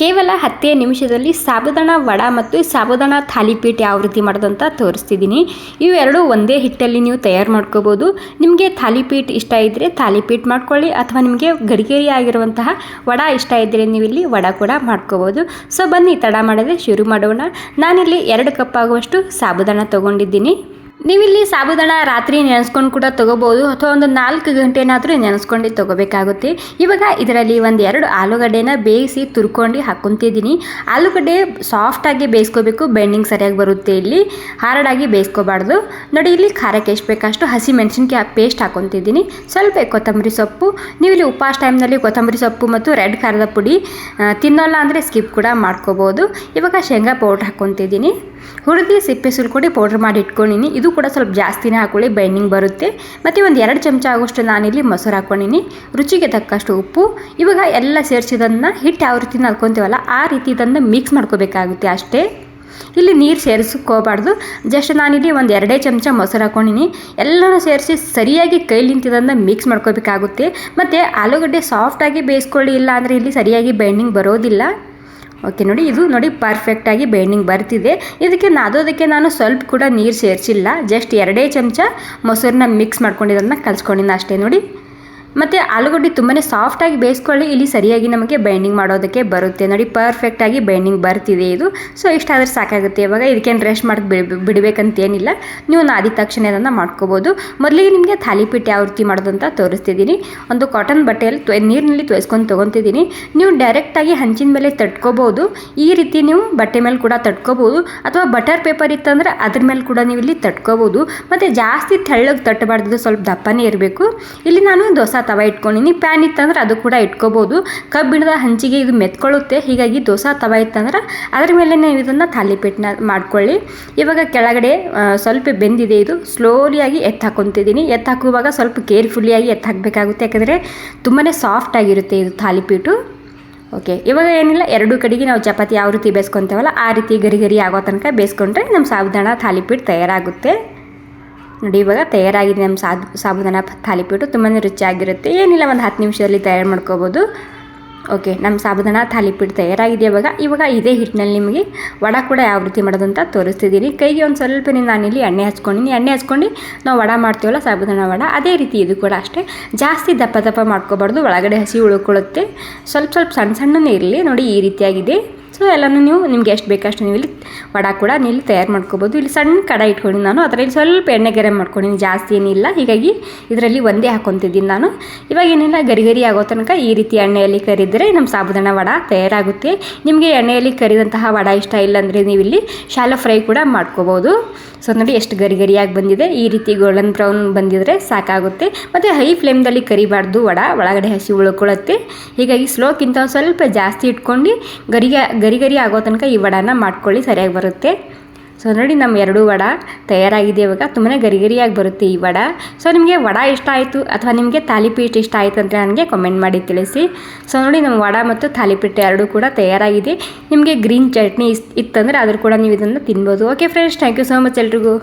ಕೇವಲ 10 ನಿಮಿಷದಲ್ಲಿ ಸಾಬುದಾನ ವಡ ಮತ್ತು ಸಾಬುದಾನ ಥಾಲಿಪೀಠ ಯಾವ ರೀತಿ ಮಾಡೋದು ಅಂತ ತೋರಿಸ್ತಿದ್ದೀನಿ. ಇವೆರಡು ಒಂದೇ ಹಿಟ್ಟಲ್ಲಿ ನೀವು ತಯಾರು ಮಾಡ್ಕೋಬೋದು. ನಿಮಗೆ ಥಾಲಿಪೀಠ ಇಷ್ಟ ಇದ್ದರೆ ಥಾಲಿಪೀಠ ಮಾಡ್ಕೊಳ್ಳಿ, ಅಥವಾ ನಿಮಗೆ ಗರಿಗರಿ ಆಗಿರುವಂತಹ ವಡ ಇಷ್ಟ ಇದ್ದರೆ ನೀವು ಇಲ್ಲಿ ವಡ ಕೂಡ ಮಾಡ್ಕೋಬೋದು. ಸೊ ಬನ್ನಿ ತಡ ಮಾಡದೆ ಶುರು ಮಾಡೋಣ. ನಾನಿಲ್ಲಿ 2 ಕಪ್ ಆಗುವಷ್ಟು ಸಾಬುದಾನ ತೊಗೊಂಡಿದ್ದೀನಿ. ನೀವಿಲ್ಲಿ ಸಾಬುದಾನ ರಾತ್ರಿ ನೆನೆಸ್ಕೊಂಡು ಕೂಡ ತೊಗೋಬೋದು, ಅಥವಾ ಒಂದು 4 ಗಂಟೆನಾದರೂ ನೆನೆಸ್ಕೊಂಡು ತೊಗೋಬೇಕಾಗುತ್ತೆ. ಇವಾಗ ಇದರಲ್ಲಿ 1-2 ಆಲೂಗಡ್ಡೆನ ಬೇಯಿಸಿ ತುರ್ಕೊಂಡು ಹಾಕ್ಕೊತಿದ್ದೀನಿ. ಆಲೂಗಡ್ಡೆ ಸಾಫ್ಟಾಗಿ ಬೇಯಿಸ್ಕೋಬೇಕು, ಬೆಂಡಿಂಗ್ ಸರಿಯಾಗಿ ಬರುತ್ತೆ. ಇಲ್ಲಿ ಹಾರ್ಡಾಗಿ ಬೇಯಿಸ್ಕೋಬಾರ್ದು. ನೋಡಿ, ಇಲ್ಲಿ ಖಾರಕ್ಕೆ ಎಷ್ಟು ಬೇಕಷ್ಟು ಹಸಿ ಮೆಣಸಿನ್ಕಾಯಿ ಪೇಸ್ಟ್ ಹಾಕ್ಕೊತಿದ್ದೀನಿ. ಸ್ವಲ್ಪ ಕೊತ್ತಂಬರಿ ಸೊಪ್ಪು, ನೀವು ಇಲ್ಲಿ ಉಪವಾಸ ಟೈಮ್ನಲ್ಲಿ ಕೊತ್ತಂಬರಿ ಸೊಪ್ಪು ಮತ್ತು ರೆಡ್ ಖಾರದ ಪುಡಿ ತಿನ್ನೋಲ್ಲ ಅಂದರೆ ಸ್ಕಿಪ್ ಕೂಡ ಮಾಡ್ಕೋಬೋದು. ಇವಾಗ ಶೇಂಗಾ ಪೌಡ್ರ್ ಹಾಕ್ಕೊತಿದ್ದೀನಿ. ಹುರಿದು ಸಿಪ್ಪೆ ಸುಲ್ಕೊಂಡು ಪೌಡ್ರ್ ಮಾಡಿ ಇಟ್ಕೊಂಡಿನಿ. ಇದು ಕೂಡ ಸ್ವಲ್ಪ ಜಾಸ್ತಿನೇ ಹಾಕೊಳ್ಳಿ, ಬೈಂಡಿಂಗ್ ಬರುತ್ತೆ. ಮತ್ತು 1-2 ಚಮಚ ಆಗೋಷ್ಟು ನಾನಿಲ್ಲಿ ಮೊಸರು ಹಾಕ್ಕೊಂಡಿನಿ. ರುಚಿಗೆ ತಕ್ಕಷ್ಟು ಉಪ್ಪು. ಇವಾಗ ಎಲ್ಲ ಸೇರಿಸಿದನ್ನು ಹಿಟ್ಟು ಯಾವ ರೀತಿ ನಲ್ಕೊತೀವಲ್ಲ ಆ ರೀತಿ ಇದನ್ನು ಮಿಕ್ಸ್ ಮಾಡ್ಕೋಬೇಕಾಗುತ್ತೆ ಅಷ್ಟೇ. ಇಲ್ಲಿ ನೀರು ಸೇರಿಸ್ಕೋಬಾರ್ದು. ಜಸ್ಟ್ ನಾನಿಲ್ಲಿ 1-2 ಚಮಚ ಮೊಸರು ಹಾಕ್ಕೊಂಡಿನಿ. ಎಲ್ಲನೂ ಸೇರಿಸಿ ಸರಿಯಾಗಿ ಕೈಲಿಂತಿದ್ದನ್ನು ಮಿಕ್ಸ್ ಮಾಡ್ಕೋಬೇಕಾಗುತ್ತೆ. ಮತ್ತು ಆಲೂಗಡ್ಡೆ ಸಾಫ್ಟಾಗಿ ಬೇಯಿಸ್ಕೊಳ್ಳಿ, ಇಲ್ಲ ಅಂದರೆ ಇಲ್ಲಿ ಸರಿಯಾಗಿ ಬೈಂಡಿಂಗ್ ಬರೋದಿಲ್ಲ. ಓಕೆ, ನೋಡಿ ಇದು ನೋಡಿ ಪರ್ಫೆಕ್ಟಾಗಿ ಬೈಂಡಿಂಗ್ ಬರ್ತಿದೆ. ಇದಕ್ಕೆ ನಾದೋದಕ್ಕೆ ನಾನು ಸ್ವಲ್ಪ ಕೂಡ ನೀರು ಸೇರಿಸಿಲ್ಲ. ಜಸ್ಟ್ 2 ಚಮಚ ಮೊಸರನ್ನ ಮಿಕ್ಸ್ ಮಾಡ್ಕೊಂಡಿದ್ದನ್ನು ಕಲಿಸ್ಕೊಂಡಿನ ಅಷ್ಟೇ. ನೋಡಿ, ಮತ್ತು ಆಲೂಗಡ್ಡೆ ತುಂಬಾ ಸಾಫ್ಟಾಗಿ ಬೇಯಿಸ್ಕೊಳ್ಳಿ, ಇಲ್ಲಿ ಸರಿಯಾಗಿ ನಮಗೆ ಬೈಂಡಿಂಗ್ ಮಾಡೋದಕ್ಕೆ ಬರುತ್ತೆ. ನೋಡಿ, ಪರ್ಫೆಕ್ಟಾಗಿ ಬೈಂಡಿಂಗ್ ಬರ್ತಿದೆ ಇದು. ಸೊ ಇಷ್ಟಾದರೆ ಸಾಕಾಗುತ್ತೆ. ಇವಾಗ ಇದಕ್ಕೇನು ರೆಸ್ಟ್ ಮಾಡಿ ಬಿಡಬೇಕಂತೇನಿಲ್ಲ. ನೀವು ನಾದಿದ ತಕ್ಷಣ ಇದನ್ನು ಮಾಡ್ಕೋಬೋದು. ಮೊದಲಿಗೆ ನಿಮಗೆ ಥಾಲಿಪೀಠ ಯಾವ ರೀತಿ ಮಾಡೋದಂತ ತೋರಿಸ್ತಿದ್ದೀನಿ. ಒಂದು ಕಾಟನ್ ಬಟ್ಟೆಯಲ್ಲಿ ನೀರಿನಲ್ಲಿ ತೊಯ್ಸ್ಕೊಂಡು ತೊಗೊತಿದ್ದೀನಿ. ನೀವು ಡೈರೆಕ್ಟಾಗಿ ಹಂಚಿನ ಮೇಲೆ ತಟ್ಕೋಬೋದು. ಈ ರೀತಿ ನೀವು ಬಟ್ಟೆ ಮೇಲೆ ಕೂಡ ತಟ್ಕೋಬೋದು, ಅಥವಾ ಬಟರ್ ಪೇಪರ್ ಇತ್ತಂದ್ರೆ ಅದ್ರ ಮೇಲೆ ಕೂಡ ನೀವು ಇಲ್ಲಿ ತಟ್ಕೋಬೋದು. ಮತ್ತು ಜಾಸ್ತಿ ತೆಳ್ಳಗೆ ತಟ್ಟಬಾರ್ದು, ಸ್ವಲ್ಪ ದಪ್ಪನೇ ಇರಬೇಕು. ಇಲ್ಲಿ ನಾನು ದೋಸೆ ತವ ಇಟ್ಕೊಂಡಿನಿ. ಪ್ಯಾನ್ ಇತ್ತಂದ್ರೆ ಅದು ಕೂಡ ಇಟ್ಕೋಬೋದು. ಕಬ್ಬಿಣದ ಹಂಚಿಗೆ ಇದು ಮೆತ್ಕೊಳ್ಳುತ್ತೆ, ಹೀಗಾಗಿ ದೋಸೆ ತವ ಇತ್ತಂದ್ರೆ ಅದ್ರ ಮೇಲೆ ನೀವು ಇದನ್ನು ಥಾಲಿಪೀಠನ ಮಾಡ್ಕೊಳ್ಳಿ. ಇವಾಗ ಕೆಳಗಡೆ ಸ್ವಲ್ಪ ಬೆಂದಿದೆ, ಇದು ಸ್ಲೋಲಿಯಾಗಿ ಹಾಕ್ಕೊತಿದ್ದೀನಿ. ಹಾಕುವಾಗ ಸ್ವಲ್ಪ ಕೇರ್ಫುಲ್ಲಿಯಾಗಿ ಹಾಕಬೇಕಾಗುತ್ತೆ, ಯಾಕಂದರೆ ತುಂಬಾ ಸಾಫ್ಟ್ ಆಗಿರುತ್ತೆ ಇದು ಥಾಲಿಪೀಠು. ಓಕೆ, ಇವಾಗ ಏನಿಲ್ಲ, 2 ಕಡೆಗೆ ನಾವು ಚಪಾತಿ ಯಾವ ರೀತಿ ಬೇಯಿಸ್ಕೊತೇವಲ್ಲ ಆ ರೀತಿ ಗರಿ ಆಗೋ ತನಕ ಬೇಯಿಸ್ಕೊಂಡ್ರೆ ನಮ್ಮ ಸಾಬುದಾನ ಥಾಲಿಪೀಠ ತಯಾರಾಗುತ್ತೆ. ನೋಡಿ, ಇವಾಗ ತಯಾರಾಗಿದೆ ನಮ್ಮ ಸಾಬುದಾನ ಥಾಲಿಪೀಠು. ತುಂಬಾ ರುಚಿಯಾಗಿರುತ್ತೆ. ಏನಿಲ್ಲ, ಒಂದು 10 ನಿಮಿಷದಲ್ಲಿ ತಯಾರು ಮಾಡ್ಕೋಬೋದು. ಓಕೆ, ನಮ್ಮ ಸಾಬುದಾನ ಥಾಲಿಪೀಠ ತಯಾರಾಗಿದೆ. ಇವಾಗ ಇದೇ ಹಿಟ್ಟಿನಲ್ಲಿ ನಿಮಗೆ ವಡ ಕೂಡ ಯಾವ ರೀತಿ ಮಾಡೋದು ಅಂತ ತೋರಿಸ್ತಿದ್ದೀನಿ. ಕೈಗೆ ಒಂದು ಸ್ವಲ್ಪ ನಾನಿಲ್ಲಿ ಎಣ್ಣೆ ಹಚ್ಕೊಂಡಿನಿ. ಎಣ್ಣೆ ಹಚ್ಕೊಂಡು ನಾವು ವಡ ಮಾಡ್ತೀವಲ್ಲ ಸಾಬುದಾನ ವಡ, ಅದೇ ರೀತಿ ಇದು ಕೂಡ ಅಷ್ಟೇ. ಜಾಸ್ತಿ ದಪ್ಪ ಮಾಡ್ಕೋಬಾರ್ದು, ಒಳಗಡೆ ಹಸಿ ಉಳ್ಕೊಳ್ಳುತ್ತೆ. ಸ್ವಲ್ಪ ಸಣ್ಣನೇ ಇರಲಿ. ನೋಡಿ, ಈ ರೀತಿಯಾಗಿದೆ. ಸೊ ಎಲ್ಲನೂ ನಿಮ್ಗೆ ಎಷ್ಟು ಬೇಕಷ್ಟು ನೀವು ಇಲ್ಲಿ ವಡ ಕೂಡ ನೀವು ತಯಾರು ಮಾಡ್ಕೋಬೋದು. ಇಲ್ಲಿ ಸಣ್ಣ ಕಡಾಯಿ ಇಟ್ಕೊಂಡು ನಾನು ಅದರಲ್ಲಿ ಸ್ವಲ್ಪ ಎಣ್ಣೆ ಗರಂ ಮಾಡ್ಕೊಂಡಿನಿ, ಜಾಸ್ತಿ ಏನಿಲ್ಲ. ಹೀಗಾಗಿ ಇದರಲ್ಲಿ ಒಂದೇ ಹಾಕ್ಕೊತಿದ್ದೀನಿ ನಾನು. ಇವಾಗ ಏನಿಲ್ಲ, ಗರಿ ಆಗೋ ತನಕ ಈ ರೀತಿ ಎಣ್ಣೆಯಲ್ಲಿ ಕರಿದರೆ ನಮ್ಮ ಸಾಬುದಾನ ವಡ ತಯಾರಾಗುತ್ತೆ. ನಿಮಗೆ ಎಣ್ಣೆಯಲ್ಲಿ ಕರಿದಂತಹ ವಡ ಇಷ್ಟ ಇಲ್ಲ ಅಂದರೆ ನೀವು ಇಲ್ಲಿ ಶಾಲೋ ಫ್ರೈ ಕೂಡ ಮಾಡ್ಕೋಬೋದು. ಸೊ ನೋಡಿ, ಎಷ್ಟು ಗರಿಯಾಗಿ ಬಂದಿದೆ. ಈ ರೀತಿ ಗೋಲ್ಡನ್ ಬ್ರೌನ್ ಬಂದಿದ್ರೆ ಸಾಕಾಗುತ್ತೆ. ಮತ್ತು ಹೈ ಫ್ಲೇಮ್ದಲ್ಲಿ ಕರಿಬಾರ್ದು, ವಡ ಒಳಗಡೆ ಹಸಿ ಉಳ್ಕೊಳ್ಳುತ್ತೆ. ಹೀಗಾಗಿ ಸ್ಲೋಕ್ಕಿಂತ ಸ್ವಲ್ಪ ಜಾಸ್ತಿ ಇಟ್ಕೊಂಡು ಗರಿ ಆಗೋ ತನಕ ಈ ವಡನ ಮಾಡ್ಕೊಳ್ಳಿ, ಸರಿಯಾಗಿ ಬರುತ್ತೆ. ಸೊ ನೋಡಿ, ನಮ್ಮ 2 ವಡ ತಯಾರಾಗಿದೆ. ಇವಾಗ ತುಂಬಾ ಗರಿಯಾಗಿ ಬರುತ್ತೆ ಈ ವಡ. ಸೊ ನಿಮಗೆ ವಡ ಇಷ್ಟ ಆಯಿತು ಅಥವಾ ನಿಮಗೆ ಥಾಲಿಪೀಠ ಇಷ್ಟ ಆಯಿತು ಅಂತ ನನಗೆ ಕಮೆಂಟ್ ಮಾಡಿ ತಿಳಿಸಿ. ಸೊ ನೋಡಿ, ನಮ್ಮ ವಡ ಮತ್ತು ಥಾಲಿಪೀಠ 2 ಕೂಡ ತಯಾರಾಗಿದೆ. ನಿಮಗೆ ಗ್ರೀನ್ ಚಟ್ನಿ ಇತ್ತಂದರೆ ಅದ್ರ ಕೂಡ ನೀವು ಇದನ್ನು ತಿನ್ಬೋದು. Okay friends, thank you so much ಎಲ್ರಿಗೂ.